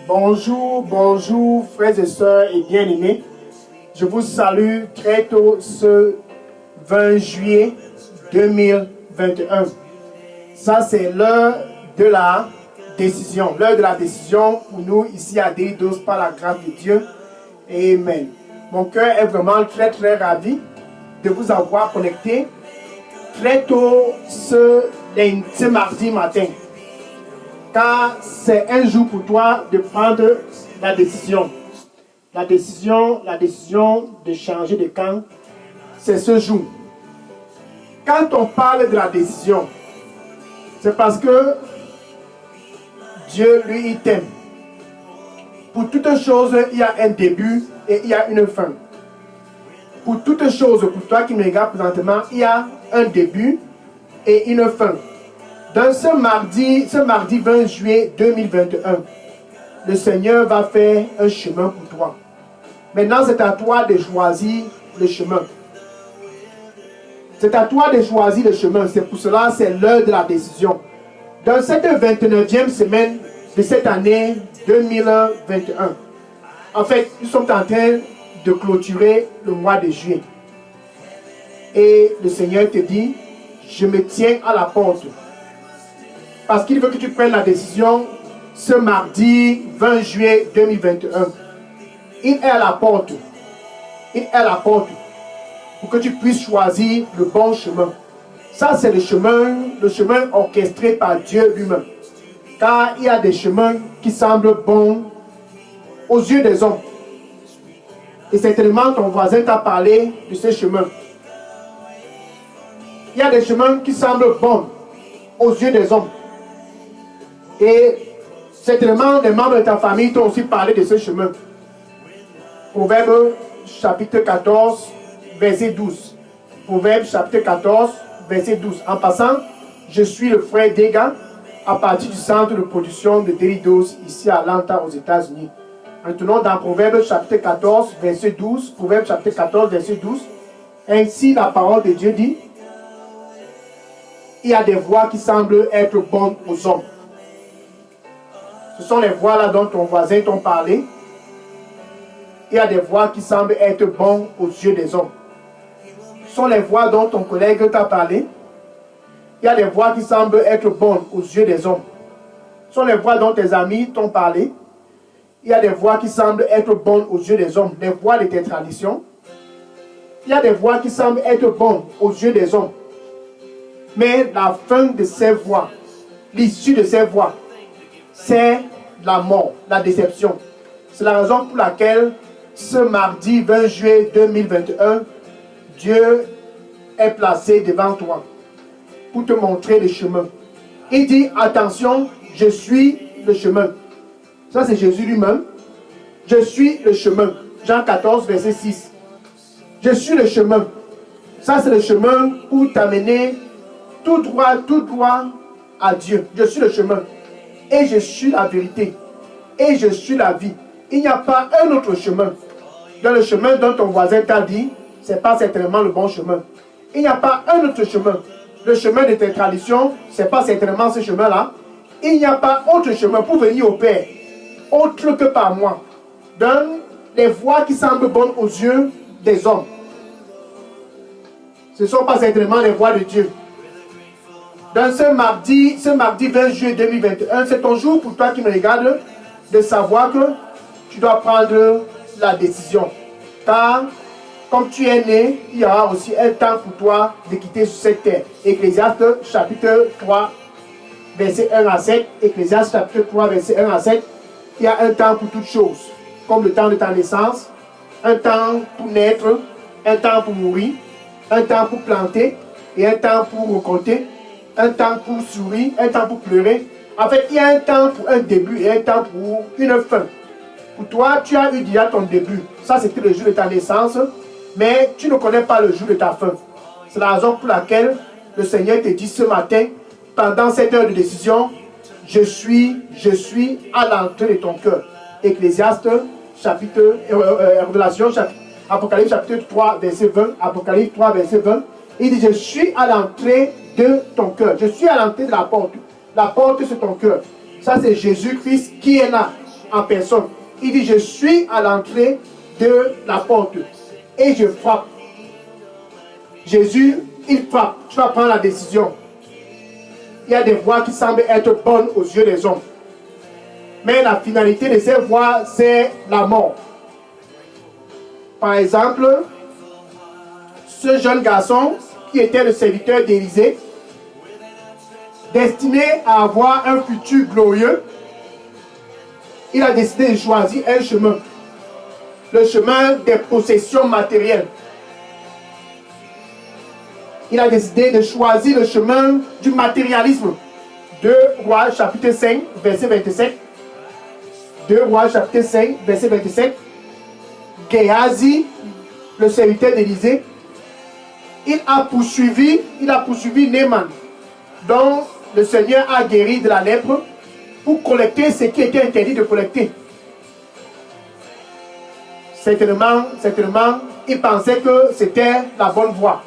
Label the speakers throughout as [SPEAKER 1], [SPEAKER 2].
[SPEAKER 1] Bonjour, bonjour frères et sœurs et bien-aimés. Je vous salue très tôt ce 20 juillet 2021. Ça, c'est l'heure de la décision. L'heure de la décision pour nous ici à Deidos par la grâce de Dieu. Amen. Mon cœur est vraiment très très ravi de vous avoir connecté très tôt ce mardi matin. Car c'est un jour pour toi de prendre la décision. La décision de changer de camp, c'est ce jour. Quand on parle de la décision, c'est parce que Dieu, lui, il t'aime. Pour toute chose, il y a un début et il y a une fin. Pour toute chose, pour toi qui me regardes présentement, il y a un début et une fin. Dans ce mardi 20 juillet 2021, le Seigneur va faire un chemin pour toi. Maintenant, c'est à toi de choisir le chemin. C'est à toi de choisir le chemin. C'est pour cela, c'est l'heure de la décision. Dans cette 29e semaine de cette année 2021, en fait, nous sommes en train de clôturer le mois de juillet. Et le Seigneur te dit, je me tiens à la porte. Parce qu'il veut que tu prennes la décision ce mardi 20 juillet 2021. Il est à la porte. Il est à la porte pour que tu puisses choisir le bon chemin. Ça, c'est le chemin orchestré par Dieu lui-même. Car il y a des chemins qui semblent bons aux yeux des hommes. Et certainement, ton voisin t'a parlé de ce chemin. Il y a des chemins qui semblent bons aux yeux des hommes. Et certainement, les membres de ta famille t'ont aussi parlé de ce chemin. Proverbe chapitre 14, verset 12. Proverbe chapitre 14, verset 12. En passant, je suis le frère Dega à partir du centre de production de Deidos ici à Atlanta aux États-Unis. Maintenant, dans Proverbe chapitre 14, verset 12. Proverbe chapitre 14, verset 12. Ainsi, la parole de Dieu dit, il y a des voies qui semblent être bonnes aux hommes. Ce sont les voies là dont ton voisin t'a parlé. Il y a des voies qui semblent être bonnes aux yeux des hommes. Ce sont les voies dont ton collègue t'a parlé. Il y a des voies qui semblent être bonnes aux yeux des hommes. Ce sont les voies dont tes amis t'ont parlé. Il y a des voies qui semblent être bonnes aux yeux des hommes. Les voies de tes traditions. Il y a des voies qui semblent être bonnes aux yeux des hommes. Mais la fin de ces voies, l'issue de ces voies, c'est la mort, la déception. C'est la raison pour laquelle ce mardi 20 juillet 2021, Dieu est placé devant toi pour te montrer le chemin. Il dit, attention, je suis le chemin. Ça, c'est Jésus lui-même. Je suis le chemin. Jean 14, verset 6. Je suis le chemin. Ça, c'est le chemin pour t'amener tout droit à Dieu. Je suis le chemin. Et je suis la vérité. Et je suis la vie. Il n'y a pas un autre chemin. Dans le chemin dont ton voisin t'a dit, ce n'est pas certainement le bon chemin. Il n'y a pas un autre chemin. Le chemin de tes traditions, ce n'est pas certainement ce chemin-là. Il n'y a pas autre chemin pour venir au Père, autre que par moi. Dans les voies qui semblent bonnes aux yeux des hommes. Ce ne sont pas certainement les voies de Dieu. Dans ce mardi 20 juillet 2021, c'est ton jour pour toi qui me regarde de savoir que tu dois prendre la décision. Car, comme tu es né, il y aura aussi un temps pour toi de quitter cette terre. Ecclésiaste chapitre 3, verset 1 à 7. Ecclésiaste chapitre 3, verset 1 à 7. Il y a un temps pour toutes choses. Comme le temps de ta naissance, un temps pour naître, un temps pour mourir, un temps pour planter et un temps pour récolter. Un temps pour sourire, un temps pour pleurer. En fait, il y a un temps pour un début et un temps pour une fin. Pour toi, tu as eu déjà ton début. Ça, c'était le jour de ta naissance. Mais tu ne connais pas le jour de ta fin. C'est la raison pour laquelle le Seigneur te dit ce matin, pendant cette heure de décision, je suis à l'entrée de ton cœur. Ecclésiaste, chapitre, Révélation, Apocalypse, chapitre 3, verset 20. Apocalypse 3, verset 20. Il dit, je suis à l'entrée de ton cœur. Je suis à l'entrée de la porte. La porte, c'est ton cœur. Ça, c'est Jésus-Christ qui est là. en personne. Il dit, je suis à l'entrée de la porte et je frappe. Jésus, il frappe. Tu vas prendre la décision. Il y a des voies qui semblent être bonnes aux yeux des hommes. Mais la finalité de ces voies, c'est la mort. Par exemple, ce jeune garçon qui était le serviteur d'Élisée, destiné à avoir un futur glorieux, il a décidé de choisir un chemin. Le chemin des possessions matérielles. Il a décidé de choisir le chemin du matérialisme. 2 Rois chapitre 5, verset 27. 2 Rois chapitre 5, verset 27. Géhazi, le serviteur d'Élisée, il a poursuivi Naaman, dont le Seigneur a guéri de la lèpre, pour collecter ce qui était interdit de collecter. Certainement, il pensait que c'était la bonne voie.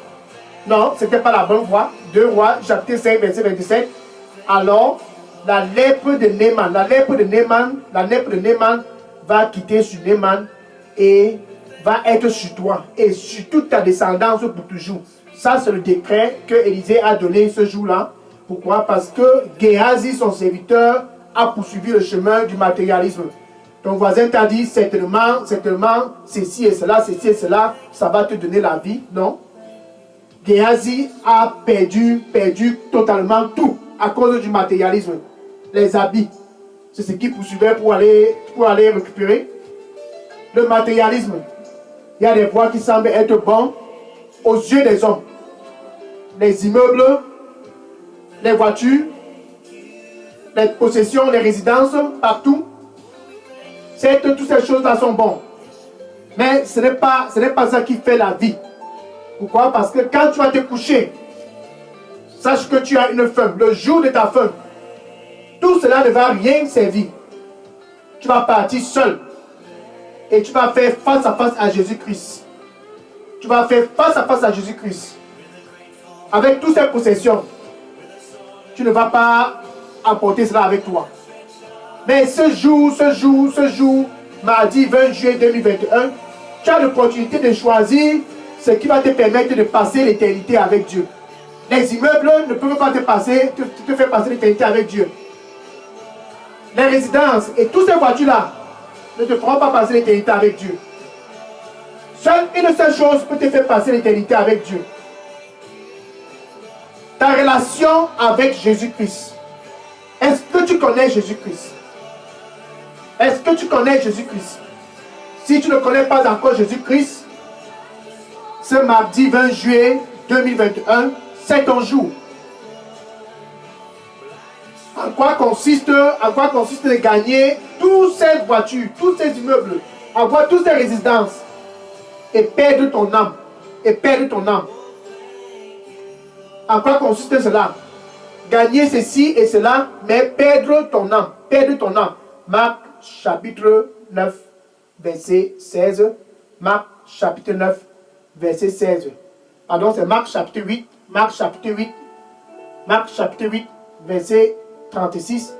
[SPEAKER 1] Non, ce n'était pas la bonne voie. 2 Rois, chapitre 5, verset 27. Alors, la lèpre de Naaman va quitter sur Naaman et va être sur toi et sur toute ta descendance pour toujours. Ça, c'est le décret que Élisée a donné ce jour-là. Pourquoi? Parce que Géhazi, son serviteur, a poursuivi le chemin du matérialisme. Ton voisin t'a dit certainement, ceci et cela, ça va te donner la vie. Non. Géhazi a perdu totalement tout à cause du matérialisme. Les habits, c'est ce qu'il poursuivait pour aller récupérer. Le matérialisme, il y a des voies qui semblent être bonnes aux yeux des hommes. Les immeubles, les voitures, les possessions, les résidences, partout. Toutes ces choses-là sont bonnes. Mais ce n'est pas ça qui fait la vie. Pourquoi? Parce que quand tu vas te coucher, sache que tu as une faim. Le jour de ta faim, tout cela ne va rien servir. Tu vas partir seul. Et tu vas faire face à face à Jésus-Christ. Tu vas faire face à face à Jésus-Christ. Avec toutes ces possessions, tu ne vas pas apporter cela avec toi. Mais ce jour, mardi 20 juillet 2021, tu as l'opportunité de choisir ce qui va te permettre de passer l'éternité avec Dieu. Les immeubles ne peuvent pas te faire passer l'éternité avec Dieu. Les résidences et toutes ces voitures-là ne te feront pas passer l'éternité avec Dieu. Seule une seule chose peut te faire passer l'éternité avec Dieu. Ta relation avec Jésus-Christ. Est-ce que tu connais Jésus-Christ? Est-ce que tu connais Jésus-Christ? Si tu ne connais pas encore Jésus-Christ, ce mardi 20 juillet 2021, c'est ton jour. En quoi consiste de gagner toutes ces voitures, tous ces immeubles, avoir toutes ces résidences et perdre ton âme? En quoi consiste cela? Gagner ceci et cela, mais perdre ton âme. Marc chapitre 9, verset 16. Marc chapitre 9, verset 16. Pardon, c'est Marc chapitre 8. Marc chapitre 8, verset 36.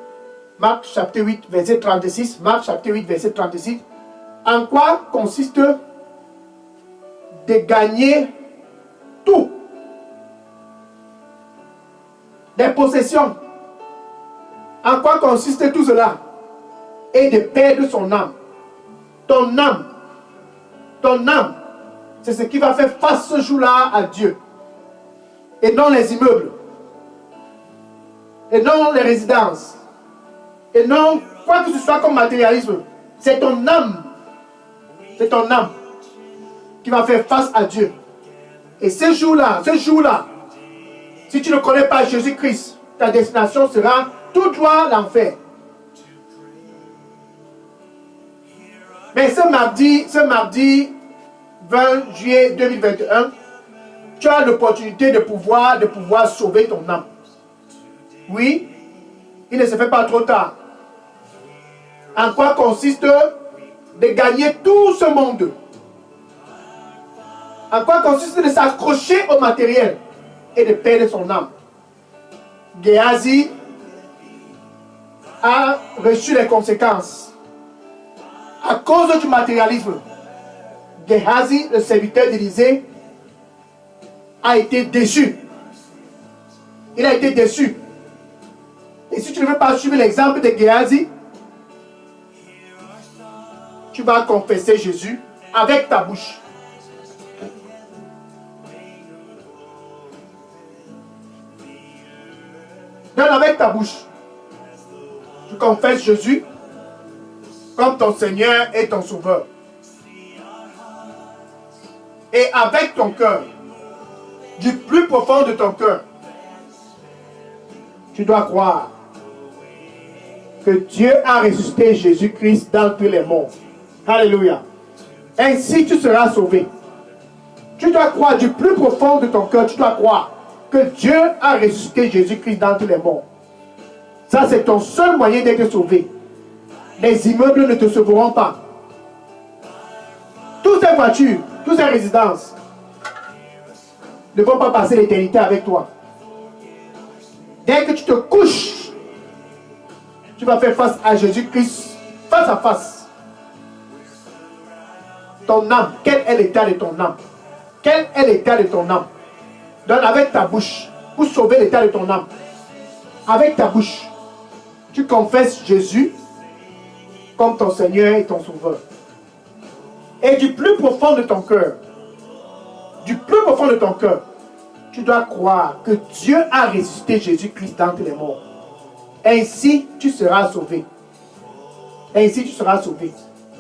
[SPEAKER 1] Marc chapitre 8, verset 36. Marc chapitre 8, verset 36. En quoi consiste de gagner tout? Des possessions. En quoi consiste tout cela? Et de perdre son âme. Ton âme, c'est ce qui va faire face ce jour-là à Dieu. Et non les immeubles. Et non les résidences. Et non quoi que ce soit comme matérialisme. C'est ton âme. C'est ton âme qui va faire face à Dieu. Et ce jour-là, si tu ne connais pas Jésus-Christ, ta destination sera tout droit l'enfer. Mais ce mardi 20 juillet 2021, tu as l'opportunité de pouvoir sauver ton âme. Oui, il ne se fait pas trop tard. En quoi consiste de gagner tout ce monde? En quoi consiste de s'accrocher au matériel et de perdre son âme? Géhazi a reçu les conséquences. À cause du matérialisme, Géhazi, le serviteur d'Élisée, a été déçu. Il a été déçu. Et si tu ne veux pas suivre l'exemple de Géhazi, tu vas confesser Jésus avec ta bouche. Donne avec ta bouche. Tu confesses Jésus comme ton Seigneur et ton Sauveur. Et avec ton cœur, du plus profond de ton cœur, tu dois croire que Dieu a ressuscité Jésus-Christ d'entre les morts. Alléluia. Ainsi tu seras sauvé. Tu dois croire du plus profond de ton cœur, tu dois croire que Dieu a ressuscité Jésus-Christ d'entre les morts. Ça, c'est ton seul moyen d'être sauvé. Les immeubles ne te sauveront pas. Toutes ces voitures, toutes ces résidences ne vont pas passer l'éternité avec toi. Dès que tu te couches, tu vas faire face à Jésus-Christ, face à face. Ton âme, quel est l'état de ton âme? Quel est l'état de ton âme? Donne avec ta bouche pour sauver l'état de ton âme. Avec ta bouche, tu confesses Jésus comme ton Seigneur et ton Sauveur. Et du plus profond de ton cœur, tu dois croire que Dieu a ressuscité Jésus-Christ d'entre les morts. Ainsi, tu seras sauvé. Ainsi, tu seras sauvé.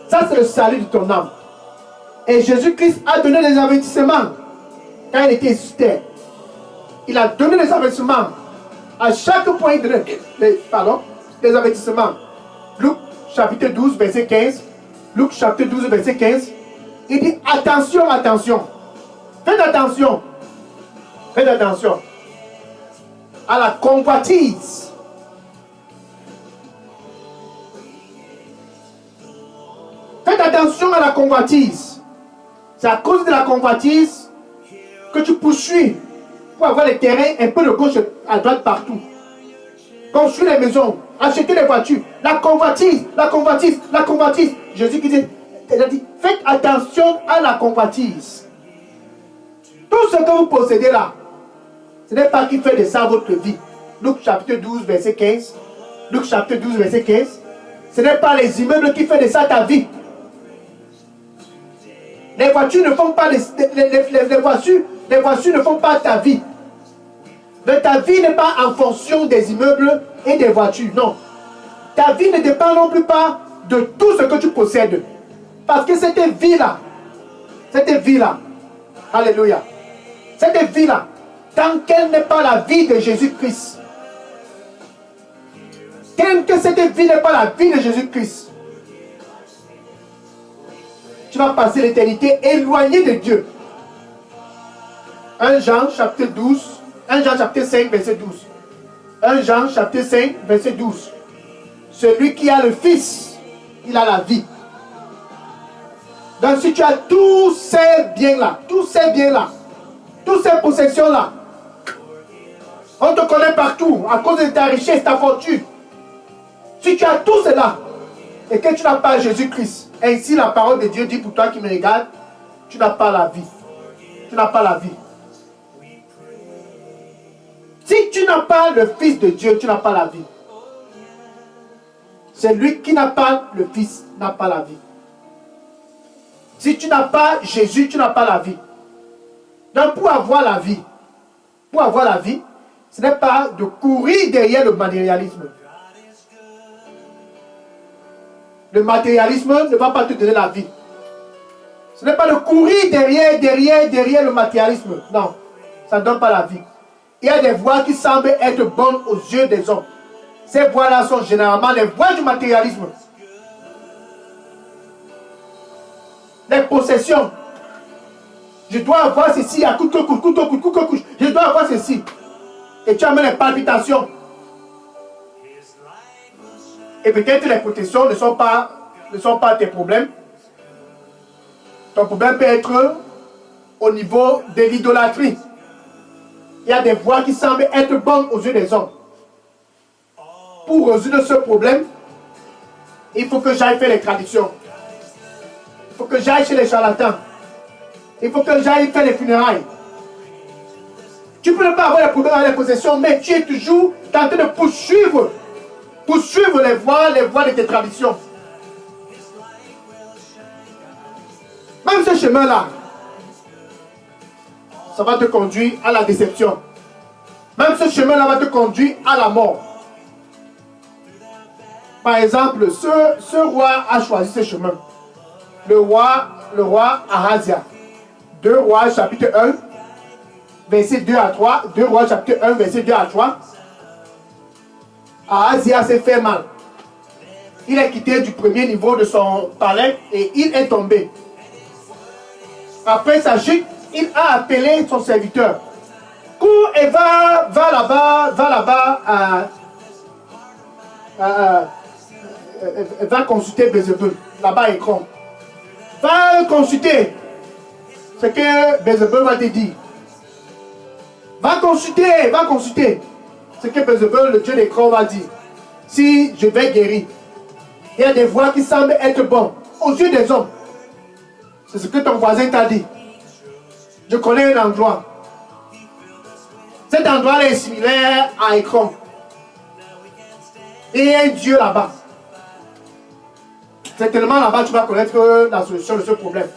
[SPEAKER 1] Ça, c'est le salut de ton âme. Et Jésus-Christ a donné des avertissements quand il était sur terre. Il a donné des avertissements. À chaque point, il donnait des avertissements. Luc chapitre 12, verset 15. Luc chapitre 12, verset 15. Il dit attention, attention. Faites attention. Faites attention à la convoitise. Faites attention à la convoitise. C'est à cause de la convoitise que tu poursuis pour avoir les terrains un peu de gauche à droite partout. Construire les maisons, acheter les voitures. La convoitise, la convoitise, la convoitise. Jésus qui dit, faites attention à la convoitise. Tout ce que vous possédez là, ce n'est pas qui fait de ça votre vie. Luc chapitre 12, verset 15. Luc chapitre 12, verset 15. Ce n'est pas les immeubles qui font de ça ta vie. Les voitures ne font pas les voitures ne font pas ta vie. Mais ta vie n'est pas en fonction des immeubles et des voitures. Non. Ta vie ne dépend non plus pas de tout ce que tu possèdes. Parce que cette vie-là, alléluia, cette vie-là, tant qu'elle n'est pas la vie de Jésus-Christ, tant que cette vie n'est pas la vie de Jésus-Christ, tu vas passer l'éternité éloigné de Dieu. 1 Jean chapitre 12, 1 Jean chapitre 5, verset 12. 1 Jean chapitre 5, verset 12. Celui qui a le Fils, il a la vie. Donc si tu as tous ces biens-là, toutes ces possessions-là, on te connaît partout à cause de ta richesse, ta fortune. Si tu as tout cela et que tu n'as pas Jésus-Christ, ainsi la parole de Dieu dit pour toi qui me regarde, tu n'as pas la vie. Tu n'as pas la vie. Si tu n'as pas le Fils de Dieu, tu n'as pas la vie. Celui qui n'a pas le Fils n'a pas la vie. Si tu n'as pas Jésus, tu n'as pas la vie. Donc pour avoir la vie, ce n'est pas de courir derrière le matérialisme. Le matérialisme ne va pas te donner la vie. Ce n'est pas de courir derrière le matérialisme. Non, ça ne donne pas la vie. Il y a des voies qui semblent être bonnes aux yeux des hommes. Ces voies-là sont généralement les voies du matérialisme. Les possessions. Je dois avoir ceci à coup de couche. Je dois avoir ceci. Et tu amènes les palpitations. Et peut-être les protections ne sont pas tes problèmes. Ton problème peut être au niveau de l'idolâtrie. Il y a des voies qui semblent être bonnes aux yeux des hommes. Pour résoudre ce problème, il faut que j'aille faire les traditions. Il faut que j'aille chez les charlatans. Il faut que j'aille faire les funérailles. Tu peux ne pas avoir les problèmes avec les possessions, mais tu es toujours en train de poursuivre les voies de tes traditions. Même ce chemin-là, ça va te conduire à la déception. Même ce chemin-là va te conduire à la mort. Par exemple, ce roi a choisi ce chemin. Le roi Ahazia. 2 Rois chapitre 1, verset 2 à 3. 2 Rois chapitre 1, verset 2 à 3. Ahazia s'est fait mal. Il est quitté du premier niveau de son palais et il est tombé. Après sa chute, il a appelé son serviteur. Cours et va là-bas, va consulter Bézébul, là-bas à Écron. Va consulter ce que Bézébul va te dire. Va consulter ce que Bézébul, le Dieu d'Écron, va dire. Si je vais guérir. Il y a des voix qui semblent être bonnes aux yeux des hommes. C'est ce que ton voisin t'a dit. Je connais un endroit. Cet endroit-là est similaire à Écron. Et il y a un Dieu là-bas. Certainement là-bas, tu vas connaître la solution de ce problème.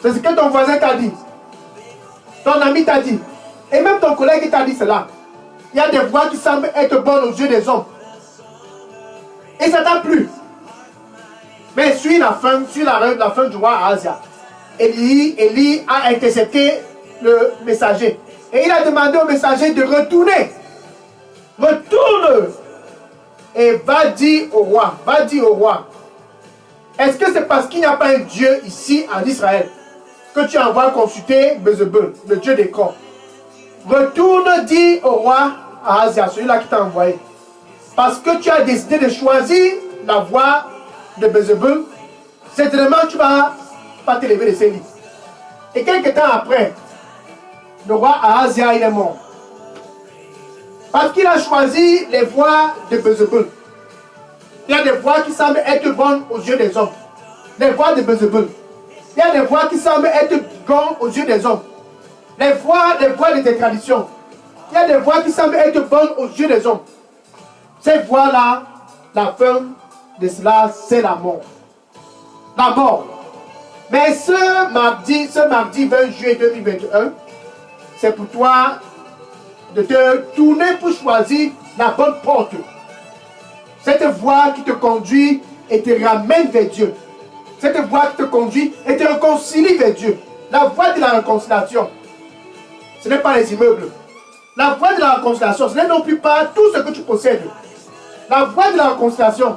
[SPEAKER 1] C'est ce que ton voisin t'a dit. Ton ami t'a dit. Et même ton collègue t'a dit cela. Il y a des voix qui semblent être bonnes aux yeux des hommes. Et ça t'a plu. Mais sur la fin du roi Ahazia, Élie a intercepté le messager. Et il a demandé au messager de retourner. Retourne. Et va dire au roi. Est-ce que c'est parce qu'il n'y a pas un Dieu ici en Israël que tu envoies consulter Bézébul, le Dieu des corps? Retourne, dis au roi Ahazia, celui-là qui t'a envoyé. Parce que tu as décidé de choisir la voie de Bézébul, certainement tu ne vas pas te lever de ses lits. Et quelques temps après, le roi Ahazia, il est mort. Parce qu'il a choisi les voies de Bézébul. Il y a des voies qui semblent être bonnes aux yeux des hommes. Les voies de Bézébul. Il y a des voies qui semblent être bonnes aux yeux des hommes. Les voies de tes traditions. Il y a des voies qui semblent être bonnes aux yeux des hommes. Ces voies-là, la fin de cela, c'est la mort. La mort. Mais ce mardi 20 juillet 2021, c'est pour toi de te tourner pour choisir la bonne porte. Cette voie qui te conduit et te ramène vers Dieu. Cette voie qui te conduit et te réconcilie vers Dieu. La voie de la réconciliation. Ce n'est pas les immeubles. La voie de la réconciliation, ce n'est non plus pas tout ce que tu possèdes. La voie de la réconciliation,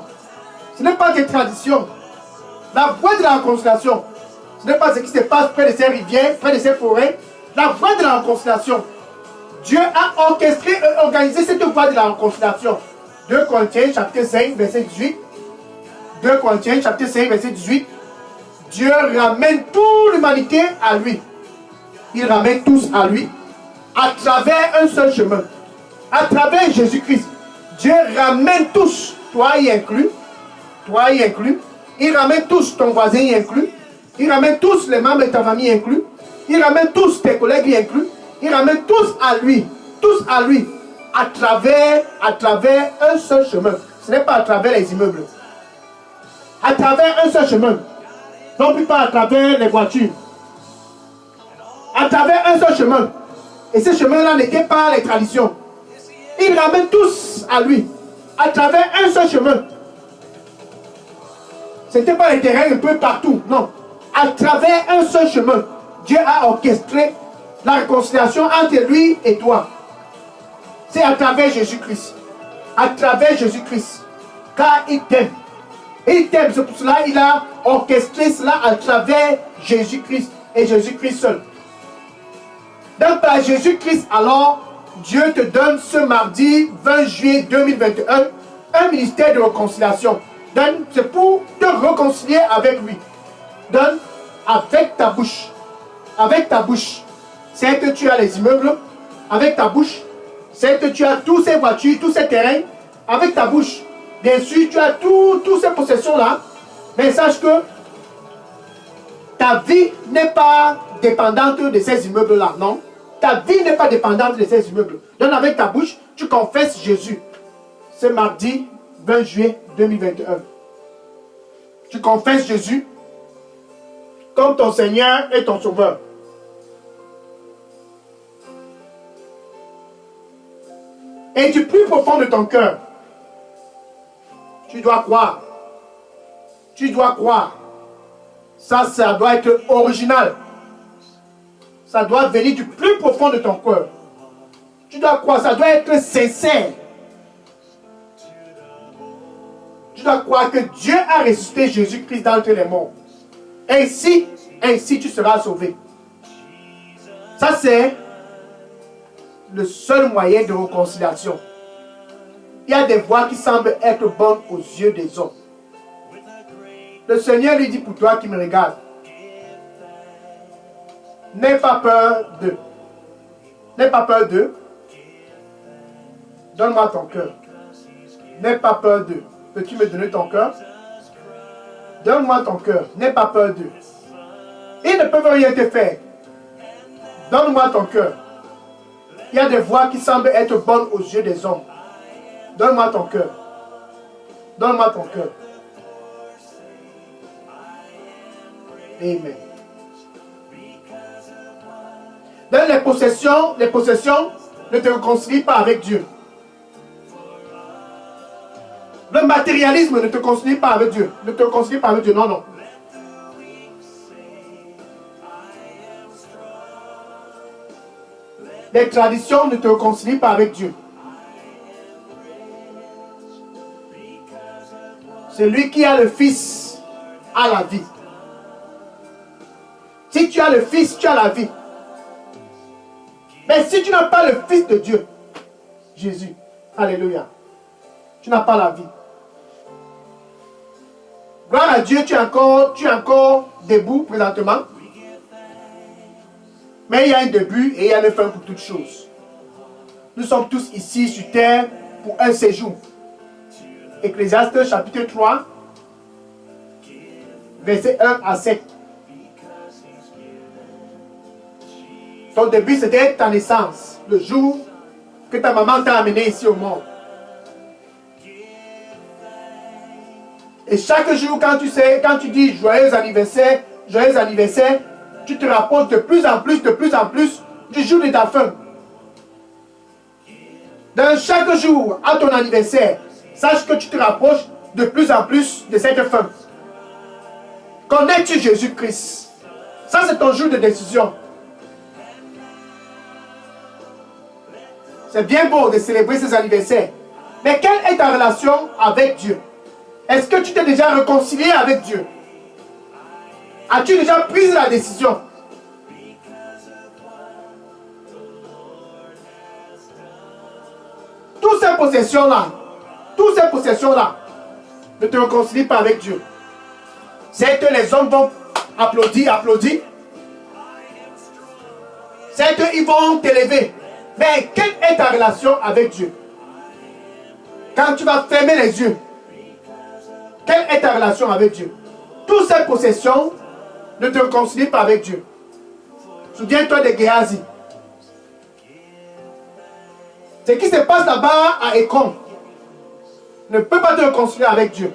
[SPEAKER 1] ce n'est pas tes traditions. La voie de la réconciliation, ce n'est pas ce qui se passe près de ces rivières, près de ces forêts. La voie de la réconciliation, Dieu a orchestré et organisé cette voie de la réconciliation. 2 Corinthiens chapitre 5 verset 18. 2 Corinthiens chapitre 5 verset 18. Dieu ramène toute l'humanité à lui. Il ramène tous à lui à travers un seul chemin. À travers Jésus-Christ. Dieu ramène tous, toi y inclus. Toi y inclus. Il ramène tous, ton voisin y inclus. Il ramène tous les membres de ta famille inclus. Il ramène tous tes collègues y inclus. Il ramène tous à lui. Tous à lui. À travers un seul chemin. Ce n'est pas à travers les immeubles. À travers un seul chemin. Non plus pas à travers les voitures. À travers un seul chemin. Et ce chemin-là n'était pas les traditions. Il ramène tous à lui. À travers un seul chemin. Ce n'était pas les terrains un peu partout. Non. À travers un seul chemin. Dieu a orchestré la réconciliation entre lui et toi. C'est à travers Jésus-Christ. À travers Jésus-Christ. Car il t'aime. Il t'aime. C'est pour cela qu'il a orchestré cela à travers Jésus-Christ. Et Jésus-Christ seul. Donc par Jésus-Christ, alors, Dieu te donne ce mardi 20 juillet 2021 un ministère de réconciliation. C'est pour te réconcilier avec lui. Donne avec ta bouche. Avec ta bouche. C'est que tu as les immeubles. Avec ta bouche. C'est que tu as toutes ces voitures, tous ces terrains. Avec ta bouche. Bien sûr, tu as toutes ces possessions-là. Mais sache que Ta vie n'est pas dépendante de ces immeubles-là, non? Ta vie n'est pas dépendante de ces immeubles. Donc avec ta bouche, tu confesses Jésus. C'est mardi 20 juillet 2021. Tu confesses Jésus comme ton Seigneur et ton Sauveur. Et du plus profond de ton cœur, tu dois croire. Tu dois croire. Ça doit être original. Ça doit venir du plus profond de ton cœur. Tu dois croire, ça doit être sincère. Tu dois croire que Dieu a ressuscité Jésus-Christ d'entre les morts. Ainsi tu seras sauvé. Ça, c'est le seul moyen de réconciliation. Il y a des voies qui semblent être bonnes aux yeux des hommes. Le Seigneur lui dit pour toi qui me regarde, n'aie pas peur d'eux. N'aie pas peur d'eux. Donne-moi ton cœur. N'aie pas peur d'eux. Peux-tu me donner ton cœur? Donne-moi ton cœur. N'aie pas peur d'eux. Ils ne peuvent rien te faire. Donne-moi ton cœur. Il y a des voies qui semblent être bonnes aux yeux des hommes. Donne-moi ton cœur. Donne-moi ton cœur. Amen. Dans les possessions ne te réconcilient pas avec Dieu. Le matérialisme ne te réconcilie pas avec Dieu. Ne te réconcilie pas avec Dieu. Non, non. Les traditions ne te réconcilient pas avec Dieu. Celui qui a le Fils a la vie. Si tu as le Fils, tu as la vie. Mais si tu n'as pas le Fils de Dieu, Jésus, alléluia, tu n'as pas la vie. Gloire à Dieu, tu es encore debout présentement. Mais il y a un début et il y a une fin pour toutes choses. Nous sommes tous ici sur terre pour un séjour. Ecclésiaste chapitre 3, versets 1 à 7. Ton début, c'était ta naissance, le jour que ta maman t'a amené ici au monde. Et chaque jour, quand tu dis joyeux anniversaire, tu te rapproches de plus en plus du jour de ta fin. Dans chaque jour, à ton anniversaire, sache que tu te rapproches de plus en plus de cette fin. Connais-tu Jésus-Christ? Ça, c'est ton jour de décision. C'est bien beau de célébrer ces anniversaires. Mais quelle est ta relation avec Dieu? Est-ce que tu t'es déjà réconcilié avec Dieu? As-tu déjà pris la décision? Toutes ces possessions-là ne te réconcilient pas avec Dieu. C'est que les hommes vont applaudir. C'est qu'ils vont t'élever. Mais quelle est ta relation avec Dieu? Quand tu vas fermer les yeux, quelle est ta relation avec Dieu? Toutes ces possessions ne te réconcilient pas avec Dieu. Souviens-toi de Géasi. Ce qui se passe là-bas à Écron ne peut pas te réconcilier avec Dieu.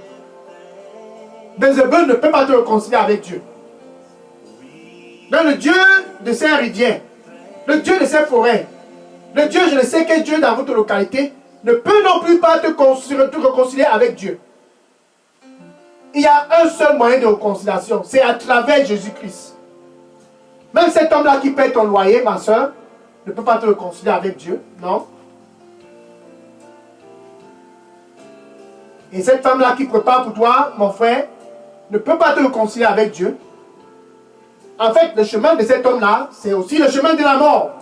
[SPEAKER 1] Bézébul ne peut pas te réconcilier avec Dieu. Donc le Dieu de ces rivières, le Dieu de ces forêts, le Dieu, je ne sais quel Dieu dans votre localité, ne peut non plus pas te réconcilier avec Dieu. Il y a un seul moyen de réconciliation, c'est à travers Jésus-Christ. Même cet homme-là qui paie ton loyer, ma soeur, ne peut pas te réconcilier avec Dieu, non? Et cette femme-là qui prépare pour toi, mon frère, ne peut pas te réconcilier avec Dieu. En fait, le chemin de cet homme-là, c'est aussi le chemin de la mort.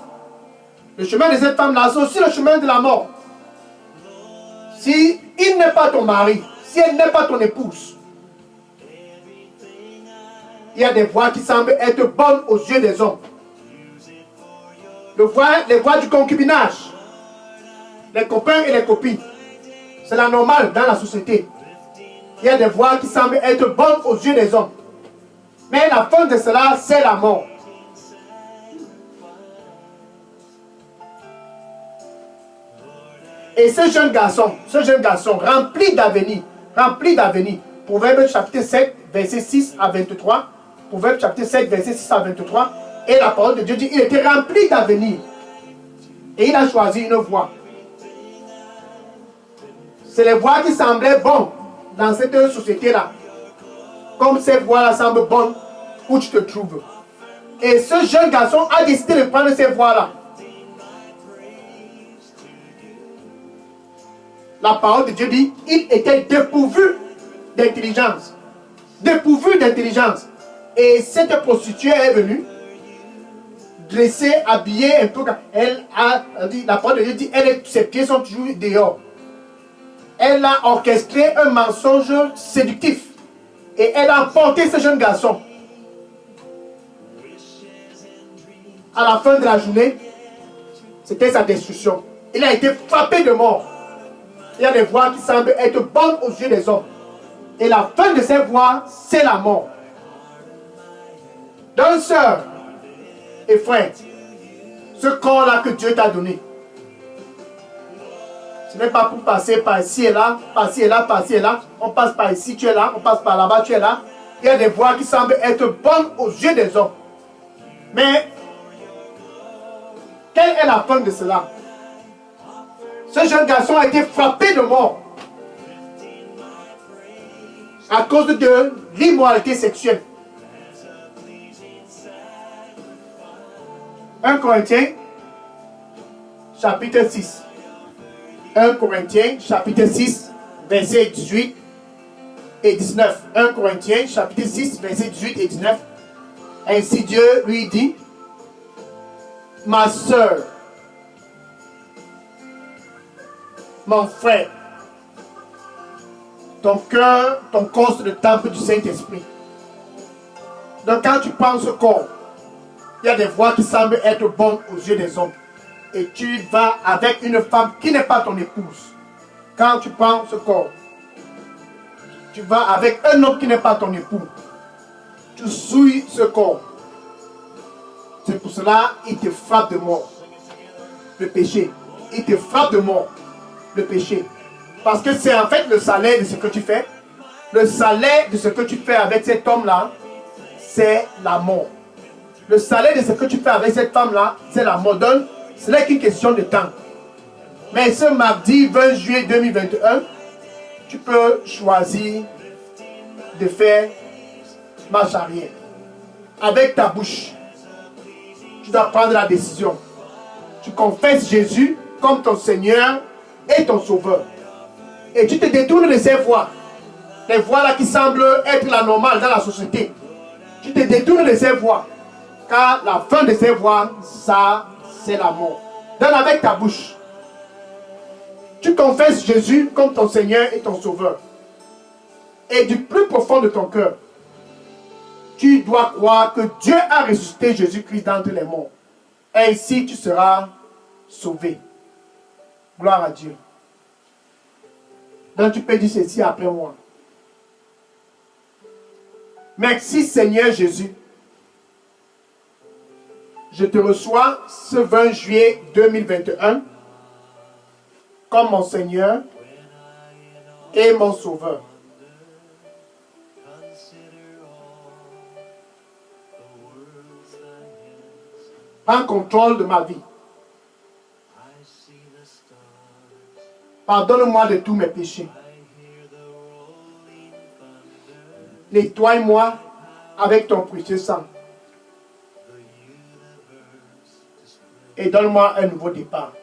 [SPEAKER 1] Le chemin de cette femme-là, c'est aussi le chemin de la mort. Si il n'est pas ton mari, si elle n'est pas ton épouse, il y a des voies qui semblent être bonnes aux yeux des hommes. Les voies du concubinage, les copains et les copines, c'est la normale dans la société. Il y a des voies qui semblent être bonnes aux yeux des hommes. Mais la fin de cela, c'est la mort. Et ce jeune garçon, rempli d'avenir, Proverbe chapitre 7, verset 6 à 23, Proverbe chapitre 7, verset 6 à 23, et la parole de Dieu dit, il était rempli d'avenir. Et il a choisi une voie. C'est les voies qui semblaient bonnes dans cette société-là. Comme ces voies-là semblent bonnes où tu te trouves. Et ce jeune garçon a décidé de prendre ces voies-là. La parole de Dieu dit, il était dépourvu d'intelligence. Dépourvu d'intelligence. Et cette prostituée est venue, dressée, habillée un peu. Elle a dit, la parole de Dieu dit, ses pieds sont toujours dehors. Elle a orchestré un mensonge séductif. Et elle a emporté ce jeune garçon. À la fin de la journée, c'était sa destruction. Il a été frappé de mort. Il y a des voies qui semblent être bonnes aux yeux des hommes. Et la fin de ces voies, c'est la mort. Donc, sœur et frère, ce corps-là que Dieu t'a donné, ce n'est pas pour passer par ici et là, par-ci et là, par-ci et là. On passe par ici, tu es là. On passe par là-bas, tu es là. Il y a des voies qui semblent être bonnes aux yeux des hommes. Mais, quelle est la fin de cela? Ce jeune garçon a été frappé de mort à cause de l'immoralité sexuelle. 1 Corinthiens, chapitre 6. 1 Corinthiens, chapitre 6, versets 18 et 19. 1 Corinthiens, chapitre 6, versets 18 et 19. Ainsi Dieu lui dit, ma soeur, mon frère, ton cœur, ton corps, c'est le temple du Saint-Esprit. Donc quand tu prends ce corps, il y a des voies qui semblent être bonnes aux yeux des hommes. Et tu vas avec une femme qui n'est pas ton épouse. Quand tu prends ce corps, tu vas avec un homme qui n'est pas ton époux. Tu souilles ce corps. C'est pour cela qu'il te frappe de mort. Le péché. Il te frappe de mort. Le péché. Parce que c'est en fait le salaire de ce que tu fais. Le salaire de ce que tu fais avec cet homme-là, c'est la mort. Le salaire de ce que tu fais avec cette femme-là, c'est la mort. Donc, ce n'est qu'une question de temps. Mais ce mardi 20 juillet 2021, tu peux choisir de faire marche arrière. Avec ta bouche, tu dois prendre la décision. Tu confesses Jésus comme ton Seigneur et ton Sauveur. Et tu te détournes de ces voies. Les voies là qui semblent être la normale dans la société. Tu te détournes de ces voies. Car la fin de ces voies, ça, c'est la mort. Donc avec ta bouche, tu confesses Jésus comme ton Seigneur et ton Sauveur. Et du plus profond de ton cœur, tu dois croire que Dieu a ressuscité Jésus-Christ d'entre les morts. Ainsi, tu seras sauvé. Gloire à Dieu. Donc tu peux dire ceci après moi. Merci Seigneur Jésus. Je te reçois ce 20 juillet 2021 comme mon Seigneur et mon Sauveur. Prends contrôle de ma vie. Pardonne-moi de tous mes péchés. Nettoie-moi avec ton précieux sang. Et donne-moi un nouveau départ.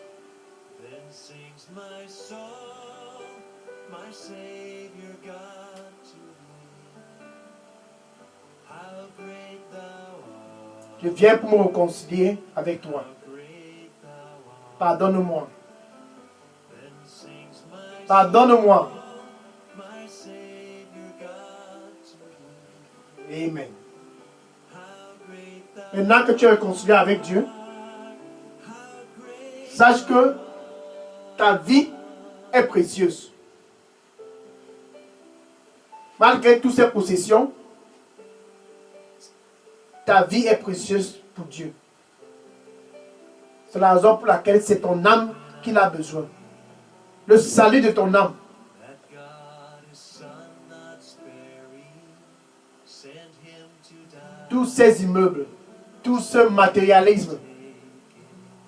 [SPEAKER 1] Je viens pour me réconcilier avec toi. Pardonne-moi. Pardonne-moi. Amen. Maintenant que tu es réconcilié avec Dieu, sache que ta vie est précieuse. Malgré toutes ces possessions, Ta vie est précieuse pour Dieu. C'est la raison pour laquelle c'est ton âme qu'il a besoin. Le salut de ton âme. Tous ces immeubles, tout ce matérialisme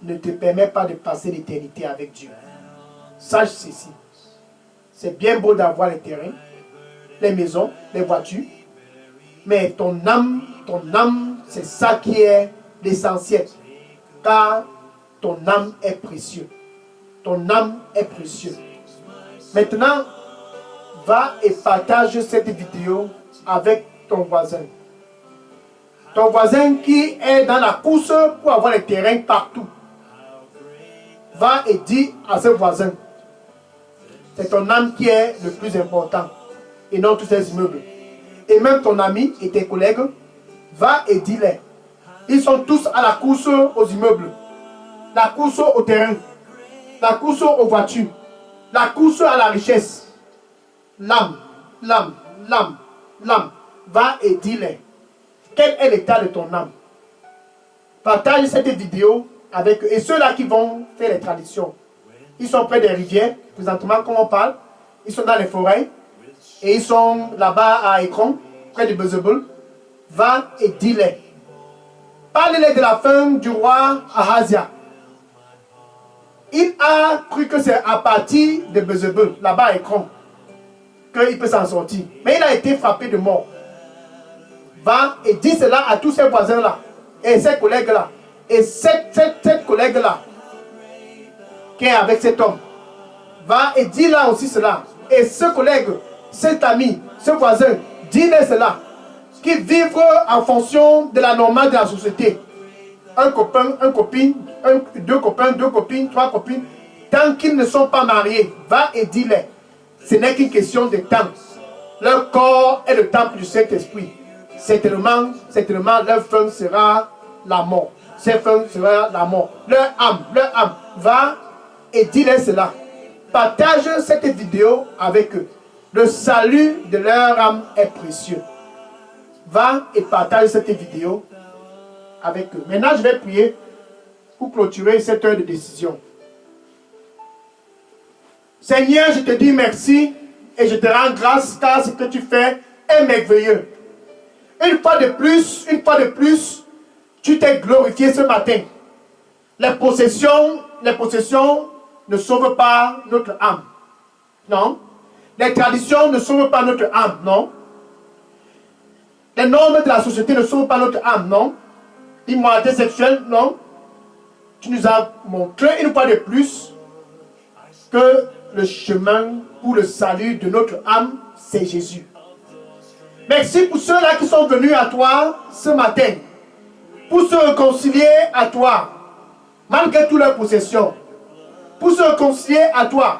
[SPEAKER 1] ne te permet pas de passer l'éternité avec Dieu. Sache ceci. C'est bien beau d'avoir les terrains, les maisons, les voitures, mais ton âme, c'est ça qui est l'essentiel. Car ton âme est précieux. Ton âme est précieux. Maintenant, va et partage cette vidéo avec ton voisin. Ton voisin qui est dans la course pour avoir les terrains partout. Va et dis à ce voisin. C'est ton âme qui est le plus important. Et non tous ces immeubles. Et même ton ami et tes collègues, va et dis-les. Ils sont tous à la course aux immeubles. La course au terrain. La course aux voitures. La course à la richesse. L'âme. Va et dis-les. Quel est l'état de ton âme? Partage cette vidéo avec eux. Et ceux-là qui vont faire les traditions. Ils sont près des rivières, présentement comme on parle. Ils sont dans les forêts. Et ils sont là-bas à Ekron, près de Bézébul. Va et dis-les. Parle-les de la fin du roi Ahazia. Il a cru que c'est à partir de Bézébul, là-bas à Ekron, qu'il peut s'en sortir. Mais il a été frappé de mort. Va et dis cela à tous ses voisins-là. Et ses collègues-là. Et cette collègue-là qui est avec cet homme. Va et dis là aussi cela. Et ce collègue, cet ami, ce voisin, dis-le cela. Qui vivent en fonction de la normale de la société. Un copain, une copine, deux copains, deux copines, trois copines. Tant qu'ils ne sont pas mariés, va et dis-le. Ce n'est qu'une question de temps. Leur corps est le temple du Saint-Esprit. Certainement, leur fin sera la mort. Cette fin sera la mort. Leur âme, va et dis-leur cela. Partage cette vidéo avec eux. Le salut de leur âme est précieux. Va et partage cette vidéo avec eux. Maintenant, je vais prier pour clôturer cette heure de décision. Seigneur, je te dis merci et je te rends grâce car ce que tu fais est merveilleux. Une fois de plus, tu t'es glorifié ce matin. Les possessions ne sauvent pas notre âme. Non. Les traditions ne sauvent pas notre âme. Non. Les normes de la société ne sauvent pas notre âme. Non. L'immoralité sexuelle, non. Tu nous as montré une fois de plus que le chemin pour le salut de notre âme, c'est Jésus. Merci pour ceux-là qui sont venus à toi ce matin, pour se réconcilier à toi, malgré toutes leurs possessions, pour se réconcilier à toi,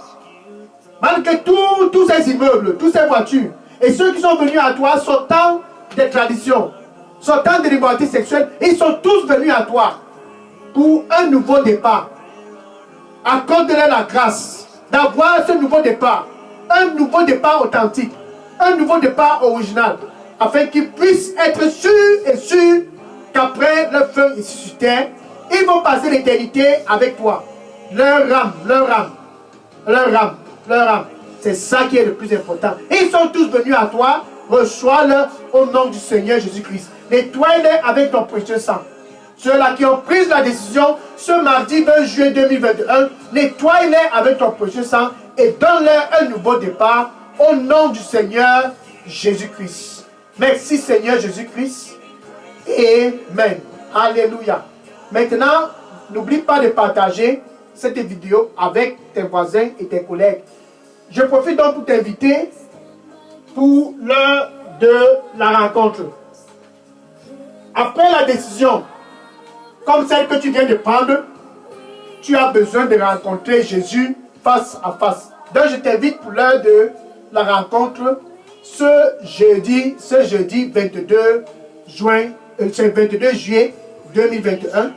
[SPEAKER 1] malgré tous ces immeubles, toutes ces voitures, et ceux qui sont venus à toi sortant des traditions, sortant de l'immoralité sexuelle, ils sont tous venus à toi pour un nouveau départ. Accorde-leur la grâce d'avoir ce nouveau départ, un nouveau départ authentique, un nouveau départ original, afin qu'ils puissent être sûrs qu'après leur feu ici sur terre, ils vont passer l'éternité avec toi. Leur âme, c'est ça qui est le plus important. Ils sont tous venus à toi, reçois-le au nom du Seigneur Jésus-Christ. Nettoie-les avec ton précieux sang. Ceux-là qui ont pris la décision ce mardi 20 juillet 2021, nettoie-les avec ton précieux sang et donne-leur un nouveau départ au nom du Seigneur Jésus-Christ. Merci Seigneur Jésus-Christ. Amen. Alléluia. Maintenant, n'oublie pas de partager cette vidéo avec tes voisins et tes collègues. Je profite donc pour t'inviter pour l'heure de la rencontre. Après la décision, comme celle que tu viens de prendre, tu as besoin de rencontrer Jésus face à face. Donc je t'invite pour l'heure de la rencontre ce jeudi 22 juillet 2021,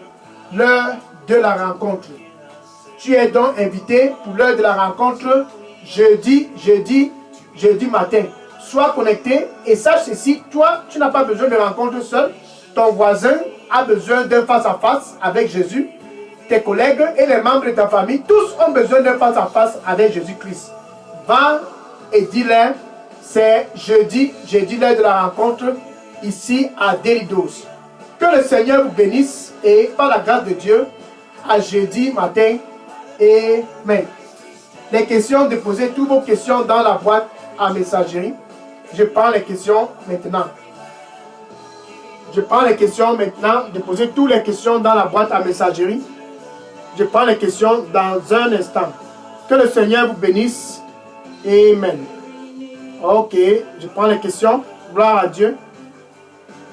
[SPEAKER 1] l'heure de la rencontre. Tu es donc invité pour l'heure de la rencontre jeudi matin. Sois connecté et sache ceci, toi, tu n'as pas besoin de rencontre seul. Ton voisin a besoin d'un face-à-face avec Jésus. Tes collègues et les membres de ta famille, tous ont besoin d'un face-à-face avec Jésus-Christ. Va et dis-leur, c'est jeudi l'heure de la rencontre ici à Delidos. Que le Seigneur vous bénisse et par la grâce de Dieu, à jeudi matin. Amen. Les questions, déposez toutes vos questions dans la boîte à messagerie. Je prends les questions maintenant. Je prends les questions maintenant. Déposez toutes les questions dans la boîte à messagerie. Je prends les questions dans un instant. Que le Seigneur vous bénisse. Amen. Ok, je prends les questions. Gloire à Dieu.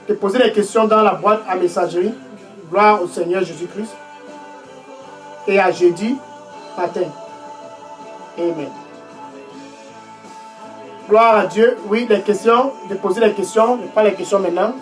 [SPEAKER 1] Déposez les questions dans la boîte à messagerie. Gloire au Seigneur Jésus-Christ. Et à jeudi matin. Amen. Gloire à Dieu. Oui, les questions. Déposez les questions. Je prends les questions maintenant.